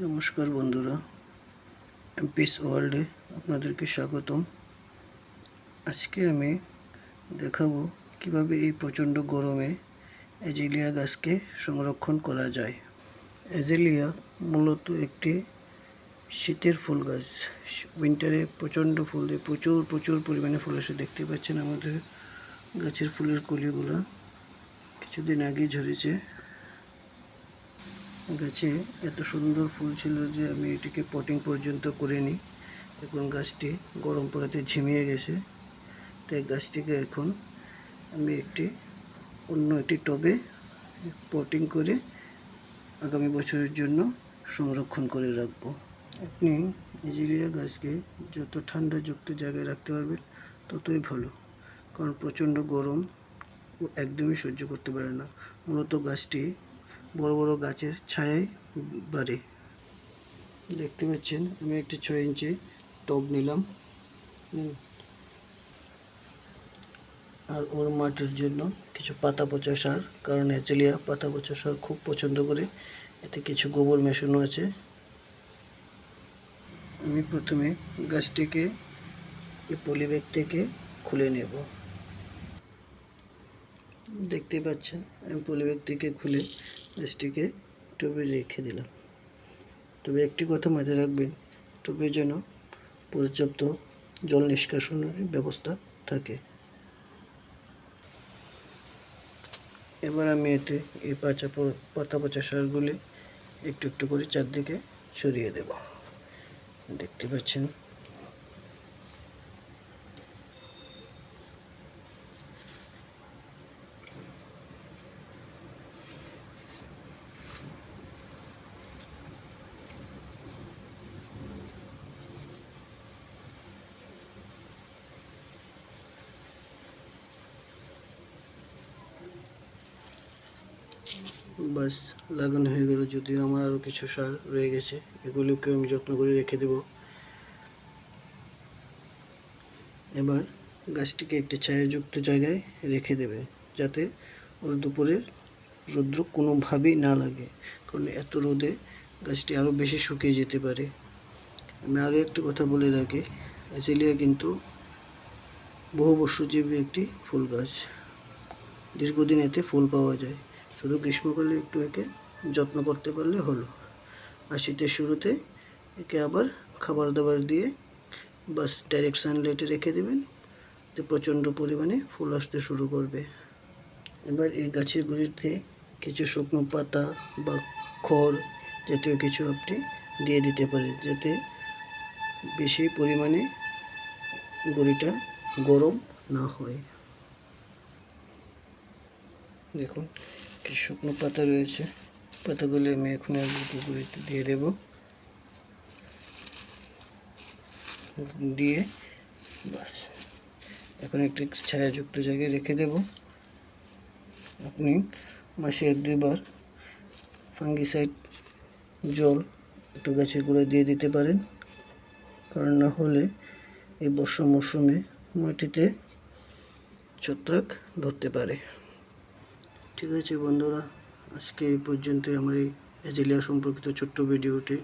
নমস্কার বন্ধুরা, এমপিস ওয়ার্ল্ডে আপনাদেরকে স্বাগতম। আজকে আমি দেখাবো কিভাবে এই প্রচণ্ড গরমে অ্যাজিলিয়া গাছকে সংরক্ষণ করা যায়। অ্যাজিলিয়া মূলত একটি শীতের ফুল গাছ। উইন্টারে প্রচণ্ড ফুল দেয়, প্রচুর পরিমাণে ফুল আসে। দেখতে পাচ্ছেন আমাদের গাছের ফুলের কলিগুলো কিছুদিন আগে ঝরেছে। গাছে এত সুন্দর ফুল ছিল যে আমি এটিকে পটিং পর্যন্ত করিনি। এখন গাছটি গরম পড়াতে ঝিমিয়ে গেছে, তাই গাছটিকে এখন আমি অন্য একটি টবে পটিং করে আগামী বছরের জন্য সংরক্ষণ করে রাখবো। আপনি অ্যাজিলিয়া গাছকে যত ঠান্ডাযুক্ত জায়গায় রাখতে পারবেন ততই ভালো, কারণ প্রচণ্ড গরম ও একদমই সহ্য করতে পারে না। মূলত গাছটি বড় বড় গাছের ছায়ায় বাড়ে। দেখতে পাচ্ছেন আমি একটি 6 ইঞ্চি টব নিলাম, আর ওর মাটির জন্য কিছু পাতা পচা সার, কারণ অ্যাজিলিয়া পাতা পচা সার খুব পছন্দ করে। এতে কিছু গোবর মেশানো আছে। আমি প্রথমে গাছটিকে এই পলিব্যাগ থেকে খুলে নেব। দেখতে পাচ্ছেন আমি পলিব্যাগ থেকে খুলে গাছটিকে টবে রেখে দিলাম। তবে একটি কথা মাথায় রাখবেন, টবে যেন পর্যাপ্ত জল নিষ্কাশনের ব্যবস্থা থাকে। এবার আমি এতে এই পাতা পচা সারগুলি একটু একটু করে চারদিকে ছড়িয়ে দেব। দেখতে পাচ্ছেন বাস লাগানো হয়ে গেল। যদিও আমার আরও কিছু সার রয়ে গেছে, এগুলোকে আমি যত্ন করে রেখে দেব। এবার গাছটিকে একটি ছায়াযুক্ত জায়গায় রেখে দেবে, যাতে ওর দুপুরের রৌদ্র কোনোভাবেই না লাগে, কারণ এত রোদে গাছটি আরও বেশি শুকিয়ে যেতে পারে। আমি আরও একটি কথা বলে রাখি, অ্যাজিলিয়া কিন্তু বহুবর্ষজীবী একটি ফুল গাছ। দীর্ঘদিন এতে ফুল পাওয়া যায়। শুধু গ্রীষ্মকালে একটু একে যত্ন করতে পারলে হলো। আর শীতের শুরুতে একে আবার খাবার দাবার দিয়ে বাস ডাইরেক্ট সানলাইটে রেখে দেবেন, তো প্রচণ্ড পরিমাণে ফুল আসতে শুরু করবে। এবার এই গাছের গুঁড়িতে কিছু শুকনো পাতা বা খড় জাতীয় কিছু আপনি দিয়ে দিতে পারেন, যাতে বেশি পরিমাণে গুঁড়িটা গরম না হয়। দেখুন কিছু শুকনো পাতা রয়েছে, পাতাগুলি আমি এখন গুঁড়িতে দিয়ে দেব। দিয়ে বাস এখন একটি ছায়াযুক্ত জায়গায় রেখে দেব। আপনি মাসে 1-2 বার ফাঙ্গিসাইড জল একটু গাছের গোড়ায় দিয়ে দিতে পারেন, কারণ না হলে এই বর্ষা মৌসুমে মাটিতে ছত্রাক ধরতে পারে। ঠিক আছে বন্ধুরা, আজকে এই পর্যন্তই আমার এই অ্যাজিলিয়া সম্পর্কিত ছোট্ট ভিডিওটি।